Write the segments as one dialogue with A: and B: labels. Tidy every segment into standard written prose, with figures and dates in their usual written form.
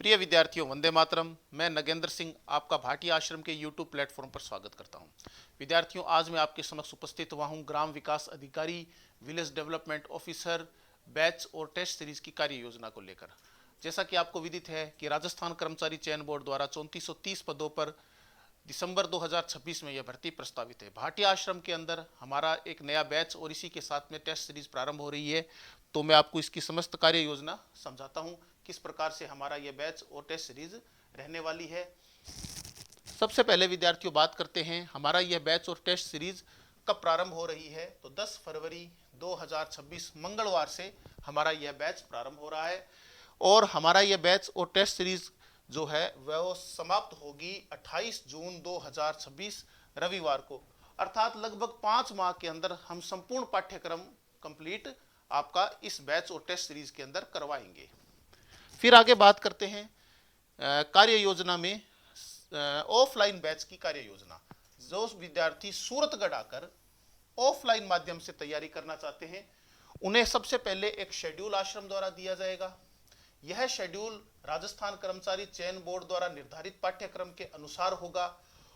A: प्रिय विद्यार्थियों, वंदे मातरम। मैं नगेंद्र सिंह आपका भाटी आश्रम के YouTube प्लेटफॉर्म पर स्वागत करता हूं। विद्यार्थियों, आज मैं आपके समक्ष उपस्थित हुआ हूं ग्राम विकास अधिकारी, विलेज डेवलपमेंट ऑफिसर बैच और टेस्ट सीरीज की कार्य योजना को लेकर। जैसा कि आपको विदित है कि राजस्थान कर्मचारी चयन बोर्ड द्वारा 3430 पदों पर दिसंबर 2026 में यह भर्ती प्रस्तावित है। भाटी आश्रम के अंदर हमारा एक नया बैच और इसी के साथ में टेस्ट सीरीज प्रारंभ हो रही है। तो मैं आपको इसकी समस्त कार्य योजना समझाता हूं, किस प्रकार से हमारा यह बैच और टेस्ट सीरीज रहने वाली है। सबसे पहले विद्यार्थियों बात करते हैं हमारा यह बैच और टेस्ट सीरीज कब प्रारंभ हो रही है। तो 10 फरवरी 2026 मंगलवार से हमारा यह बैच प्रारंभ हो रहा है और हमारा यह बैच और टेस्ट सीरीज जो है वह समाप्त होगी 28 जून 2026 रविवार को। अर्थात लगभग 5 माह के अंदर हम संपूर्ण पाठ्यक्रम कंप्लीट आपका इस बैच और टेस्ट सीरीज के अंदर करवाएंगे। फिर आगे बात करते हैं कार्य योजना में ऑफलाइन बैच की कार्य योजना। जो विद्यार्थी सूरतगढ़ आकर ऑफलाइन माध्यम से तैयारी करना चाहते हैं उन्हें सबसे पहले एक शेड्यूल आश्रम द्वारा दिया जाएगा। यह शेड्यूल राजस्थान कर्मचारी चयन बोर्ड द्वारा निर्धारित पाठ्यक्रम के अनुसार होगा।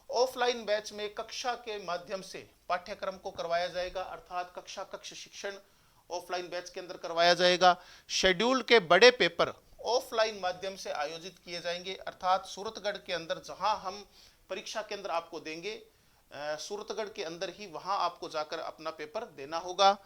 A: ऑफलाइन बैच में कक्षा के माध्यम से पाठ्यक्रम को करवाया जाएगा, अर्थात कक्षा कक्ष शिक्षण ऑफलाइन बैच के अंदर करवाया जाएगा। शेड्यूल के बड़े पेपर ऑफलाइन माध्यम से आयोजित किए जाएंगे, अर्थात सूरतगढ़ के अंदर जहां हम परीक्षा केंद्र आपको देंगे, सूरतगढ़ के अंदर ही वहां आपको जाकर अपना पेपर देना होगा।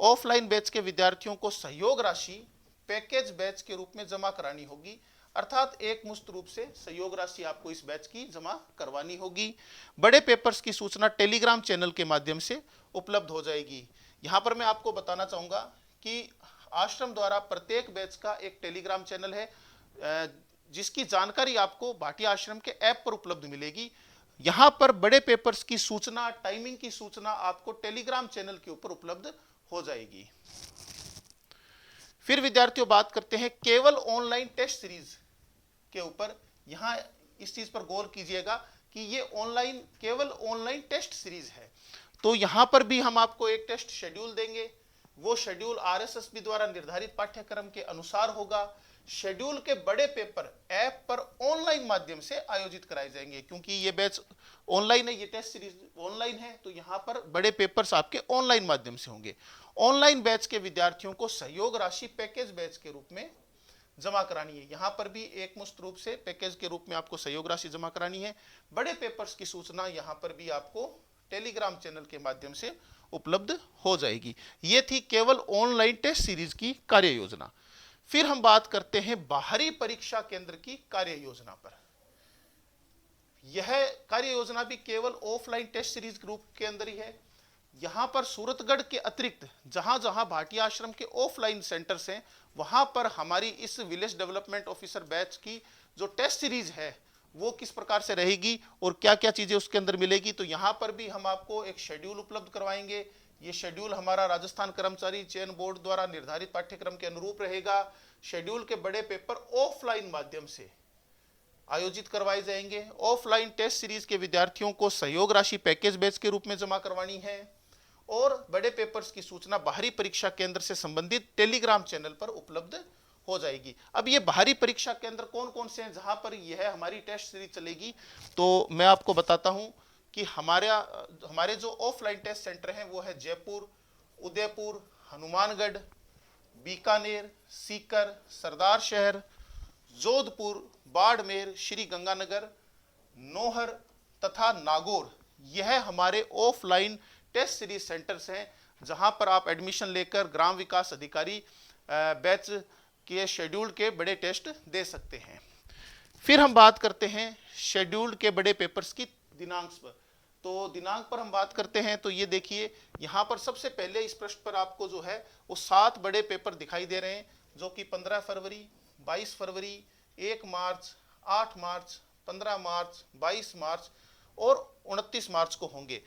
A: ऑफलाइन बैच के विद्यार्थियों को सहयोग राशि पैकेज बैच के रूप में जमा करानी होगी, अर्थात एक मुश्त रूप से सहयोग राशि आपको इस बैच की जमा करवानी होगी। बड़े पेपर्स की सूचना टेलीग्राम चैनल के माध्यम से उपलब्ध हो जाएगी। यहां पर मैं आपको बताना चाहूंगा कि आश्रम द्वारा प्रत्येक बैच का एक टेलीग्राम चैनल है, जिसकी जानकारी आपको भाटी आश्रम के ऐप पर उपलब्ध मिलेगी। यहां पर बड़े पेपर्स की सूचना, टाइमिंग की सूचना आपको टेलीग्राम चैनल के ऊपर उपलब्ध हो जाएगी। फिर विद्यार्थियों बात करते हैं केवल ऑनलाइन टेस्ट सीरीज के ऊपर। यहां इस चीज पर गौर कीजिएगा कि ये केवल ऑनलाइन टेस्ट सीरीज है। तो यहां पर भी हम आपको एक टेस्ट शेड्यूल देंगे। वो शेड्यूल आरएसएसबी द्वारा निर्धारित पाठ्यक्रम के अनुसार होगा। शेड्यूल के बड़े पेपर ऐप पर ऑनलाइन माध्यम से आयोजित कराए जाएंगे, क्योंकि ये बैच ऑनलाइन है, ये टेस्ट सीरीज ऑनलाइन है, तो यहां पर बड़े पेपर्स आपके ऑनलाइन माध्यम से होंगे। ऑनलाइन बैच के विद्यार्थियों को सहयोग राशि पैकेज बैच के रूप में जमा करानी है। यहां पर भी एक मुश्त रूप से पैकेज के रूप में आपको सहयोग राशि जमा करानी है। बड़े पेपर्स की सूचना यहां पर भी आपको टेलीग्राम चैनल के माध्यम से उपलब्ध हो जाएगी। ये थी केवल ऑनलाइन टेस्ट सीरीज की कार्य योजना। फिर हम बात करते हैं बाहरी परीक्षा केंद्र की कार्य योजना पर। यह कार्य योजना भी केवल ऑफलाइन टेस्ट सीरीज ग्रुप के अंदर ही है। यहां पर सूरतगढ़ के अतिरिक्त जहां जहां भाटी आश्रम के ऑफलाइन सेंटर्स हैं, वहां पर हमारी इस विलेज डेवलपमेंट ऑफिसर बैच की जो टेस्ट सीरीज है वो किस प्रकार से रहेगी और क्या क्या चीजें उसके अंदर मिलेगी। तो यहां पर भी हम आपको एक शेड्यूल उपलब्ध करवाएंगे। ये शेड्यूल हमारा राजस्थान कर्मचारी चयन बोर्ड द्वारा निर्धारित पाठ्यक्रम के अनुरूप रहेगा। शेड्यूल के बड़े पेपर ऑफलाइन माध्यम से आयोजित करवाए जाएंगे। ऑफलाइन टेस्ट सीरीज के विद्यार्थियों को सहयोग राशि पैकेज बैच के रूप में जमा करवानी है और बड़े पेपर्स की सूचना बाहरी परीक्षा केंद्र से संबंधित टेलीग्राम चैनल पर उपलब्ध हो जाएगी। अब ये बाहरी परीक्षा केंद्र कौन कौन से हैं जहां पर यह हमारी टेस्ट सीरीज चलेगी, तो मैं आपको बताता हूं कि हमारे जो ऑफलाइन टेस्ट सेंटर हैं वो है जयपुर, उदयपुर, हनुमानगढ़, बीकानेर, सीकर, सरदार शहर, जोधपुर, बाड़मेर, श्री गंगानगर, नौहर तथा नागौर। यह हमारे ऑफलाइन टेस्ट सीरीज सेंटर्स हैं जहां पर आप एडमिशन लेकर ग्राम विकास अधिकारी बैच के शेड्यूल के बड़े टेस्ट दे सकते हैं। फिर हम बात करते हैं शेड्यूल के बड़े पेपर्स की दिनांक पर। तो दिनांक पर हम बात करते हैं तो ये देखिए यहां पर सबसे पहले इस पृष्ठ पर आपको जो है वो 7 बड़े पेपर दिखाई दे रहे हैं, जो कि 15 फरवरी, 22 फरवरी, 1 मार्च, 8 मार्च, 15 मार्च, 22 मार्च और 29 मार्च को होंगे।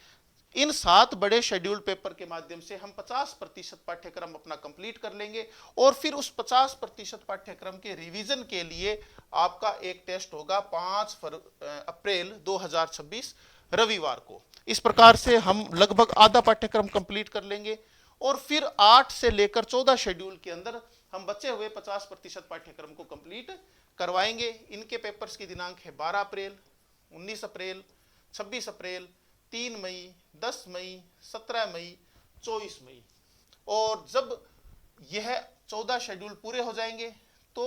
A: इन 7 बड़े शेड्यूल पेपर के माध्यम से हम 50% पाठ्यक्रम अपना कंप्लीट कर लेंगे और फिर उस 50% पाठ्यक्रम के रिवीजन के लिए आपका एक टेस्ट होगा 5 अप्रैल 2026 रविवार को। इस प्रकार से हम लगभग आधा पाठ्यक्रम कंप्लीट कर लेंगे और फिर 8 से लेकर 14 शेड्यूल के अंदर हम बचे हुए 50% पाठ्यक्रम को कंप्लीट करवाएंगे। इनके पेपर्स की दिनांक है 12 अप्रैल, 19 अप्रैल, 26 अप्रैल, 3 मई, 10 मई, 17 मई, 24 मई। और जब यह 14 शेड्यूल पूरे हो जाएंगे तो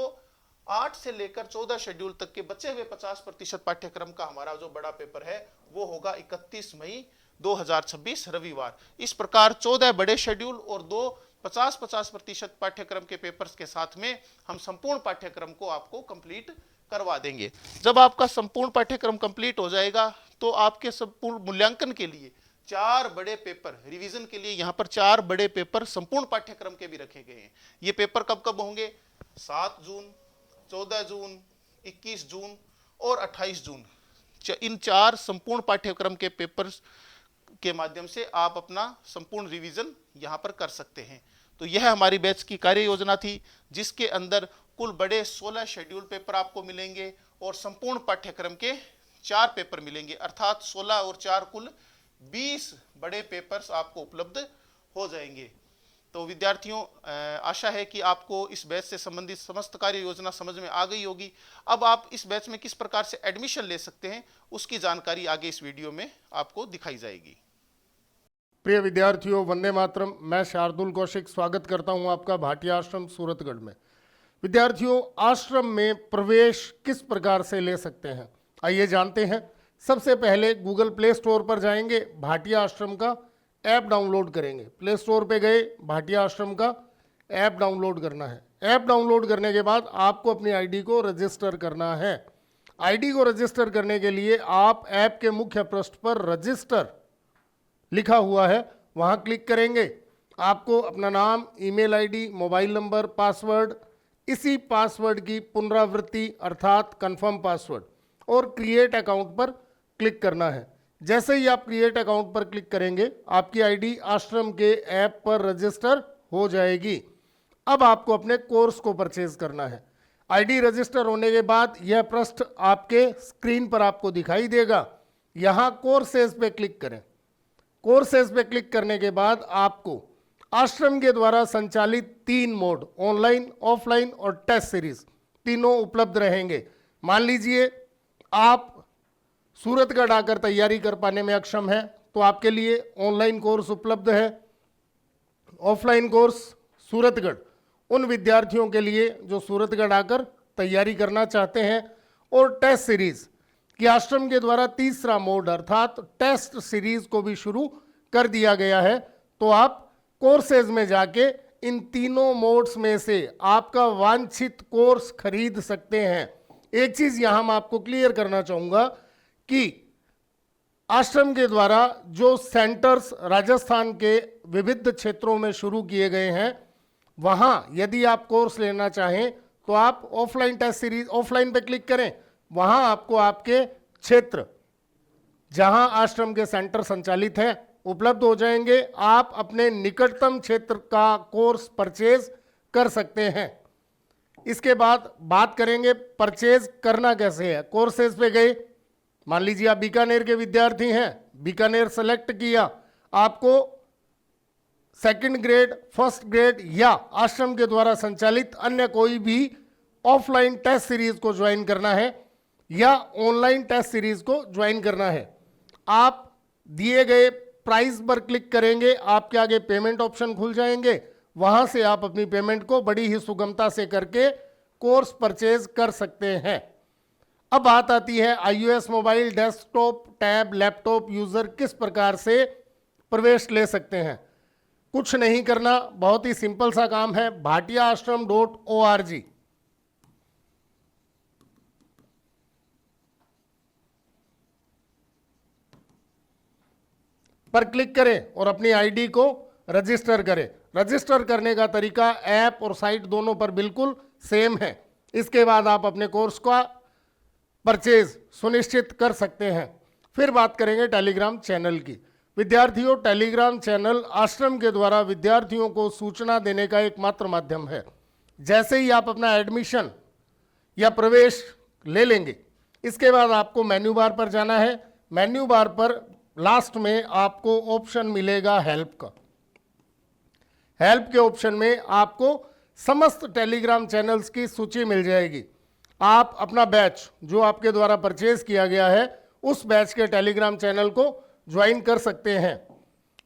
A: 8 से लेकर 14 शेड्यूल तक के बचे हुए 50% पाठ्यक्रम का हमारा जो बड़ा पेपर है वो होगा 31 मई 2026 रविवार। इस प्रकार 14 बड़े शेड्यूल और 2 50-50% पाठ्यक्रम के पेपर्स के साथ में हम संपूर्ण पाठ्यक्रम को आपको कंप्लीट करवा देंगे। जब आपका संपूर्ण पाठ्यक्रम कंप्लीट हो जाएगा तो आपके संपूर्ण मूल्यांकन के लिए 4 बड़े पेपर, रिवीजन के लिए यहाँ पर 4 बड़े पेपर संपूर्ण पाठ्यक्रम के भी रखे गए हैं। ये पेपर कब कब होंगे? 7 जून, 14 जून, 21 जून और 28 जून। इन 4 संपूर्ण पाठ्यक्रम के पेपर्स के माध्यम से आप अपना संपूर्ण रिवीजन यहाँ पर कर सकते हैं। तो यह हमारी बैच की कार्य योजना थी, जिसके अंदर कुल बड़े 16 शेड्यूल पेपर आपको मिलेंगे और संपूर्ण पाठ्यक्रम के 4 पेपर मिलेंगे, अर्थात 16 और 4 कुल 20 बड़े पेपर्स आपको उपलब्ध हो जाएंगे। तो विद्यार्थियों, आशा है कि आपको इस बैच से संबंधित समस्त कार्य योजना समझ में आ गई होगी। अब आप इस बैच में किस प्रकार से एडमिशन ले सकते हैं उसकी जानकारी आगे इस वीडियो में आपको दिखाई जाएगी।
B: प्रिय विद्यार्थियों, वंदे मातरम। मैं शार्दुल कौशिक स्वागत करता हूं आपका भाटिया आश्रम सूरतगढ़ में। विद्यार्थियों, आश्रम में प्रवेश किस प्रकार से ले सकते हैं, आइए जानते हैं। सबसे पहले गूगल प्ले स्टोर पर जाएंगे, भाटिया आश्रम का ऐप डाउनलोड करेंगे। प्ले स्टोर पे गए, भाटिया आश्रम का ऐप डाउनलोड करना है। ऐप डाउनलोड करने के बाद आपको अपनी आईडी को रजिस्टर करना है। आईडी को रजिस्टर करने के लिए आप ऐप के मुख्य पृष्ठ पर रजिस्टर लिखा हुआ है, वहां क्लिक करेंगे। आपको अपना नाम, email ID, mobile number, password, इसी पासवर्ड की पुनरावृत्ति अर्थात कंफर्म पासवर्ड और क्रिएट अकाउंट पर क्लिक करना है। जैसे ही आप क्रिएट अकाउंट पर क्लिक करेंगे, आपकी आईडी आश्रम के ऐप पर रजिस्टर हो जाएगी। अब आपको अपने कोर्स को परचेज करना है। आईडी रजिस्टर होने के बाद यह पृष्ठ आपके स्क्रीन पर आपको दिखाई देगा। यहाँ कोर्सेज पे क्लिक करें। कोर्सेज पे क्लिक करने के बाद आपको आश्रम के द्वारा संचालित 3 मोड, ऑनलाइन, ऑफलाइन और टेस्ट सीरीज, तीनों उपलब्ध रहेंगे। मान लीजिए आप सूरतगढ़ आकर तैयारी कर पाने में अक्षम है तो आपके लिए ऑनलाइन कोर्स उपलब्ध है। ऑफलाइन कोर्स सूरतगढ़ उन विद्यार्थियों के लिए जो सूरतगढ़ आकर तैयारी करना चाहते हैं। और टेस्ट सीरीज कि आश्रम के द्वारा तीसरा मोड अर्थात टेस्ट सीरीज को भी शुरू कर दिया गया है। तो आप कोर्सेज में जाके इन तीनों मोड्स में से आपका वांछित कोर्स खरीद सकते हैं। एक चीज यहां मैं आपको क्लियर करना चाहूंगा कि आश्रम के द्वारा जो सेंटर्स राजस्थान के विविध क्षेत्रों में शुरू किए गए हैं, वहां यदि आप कोर्स लेना चाहें तो आप ऑफलाइन टेस्ट सीरीज, ऑफलाइन पे क्लिक करें। वहां आपको आपके क्षेत्र जहां आश्रम के सेंटर संचालित हैं उपलब्ध हो जाएंगे। आप अपने निकटतम क्षेत्र का कोर्स परचेज कर सकते हैं। इसके बाद बात करेंगे परचेज करना कैसे है। कोर्सेज पे गए, मान लीजिए आप बीकानेर के विद्यार्थी हैं, बीकानेर सेलेक्ट किया, आपको सेकंड ग्रेड, फर्स्ट ग्रेड या आश्रम के द्वारा संचालित अन्य कोई भी ऑफलाइन टेस्ट सीरीज को ज्वाइन करना है या ऑनलाइन टेस्ट सीरीज को ज्वाइन करना है। आप दिए गए प्राइस पर क्लिक करेंगे, आपके आगे पेमेंट ऑप्शन खुल जाएंगे। वहां से आप अपनी पेमेंट को बड़ी ही सुगमता से करके कोर्स परचेज कर सकते हैं। अब बात आती है iOS mobile, desktop, tab, laptop user किस प्रकार से प्रवेश ले सकते हैं। कुछ नहीं करना, बहुत ही सिंपल सा काम है। bhatiaashram.org पर क्लिक करें और अपनी आईडी को रजिस्टर करें। रजिस्टर करने का तरीका ऐप और साइट दोनों पर बिल्कुल सेम है। इसके बाद आप अपने कोर्स का परचेज सुनिश्चित कर सकते हैं। फिर बात करेंगे टेलीग्राम चैनल की। विद्यार्थियों, टेलीग्राम चैनल आश्रम के द्वारा विद्यार्थियों को सूचना देने का एकमात्र माध्यम है। जैसे ही आप अपना एडमिशन या प्रवेश ले लेंगे, इसके बाद आपको मेन्यू बार पर जाना है। मेन्यू बार पर लास्ट में आपको ऑप्शन मिलेगा हेल्प का। हेल्प के ऑप्शन में आपको समस्त टेलीग्राम चैनल्स की सूची मिल जाएगी। आप अपना बैच जो आपके द्वारा परचेज किया गया है उस बैच के टेलीग्राम चैनल को ज्वाइन कर सकते हैं।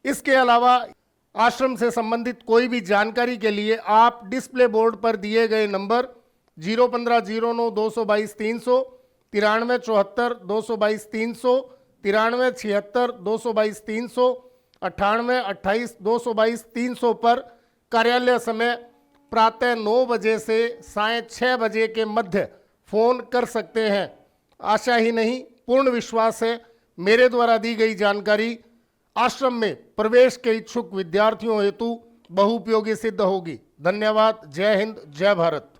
B: इसके अलावा आश्रम से संबंधित कोई भी जानकारी के लिए आप डिस्प्ले बोर्ड पर दिए गए नंबर 01509222300, 9374222300, 9376222300, 9828222300 पर कार्यालय समय प्रातः 9 बजे से सायं 6 बजे के मध्य फोन कर सकते हैं। आशा ही नहीं, पूर्ण विश्वास है मेरे द्वारा दी गई जानकारी आश्रम में प्रवेश के इच्छुक विद्यार्थियों हेतु बहुउपयोगी सिद्ध होगी। धन्यवाद। जय हिंद, जय भारत।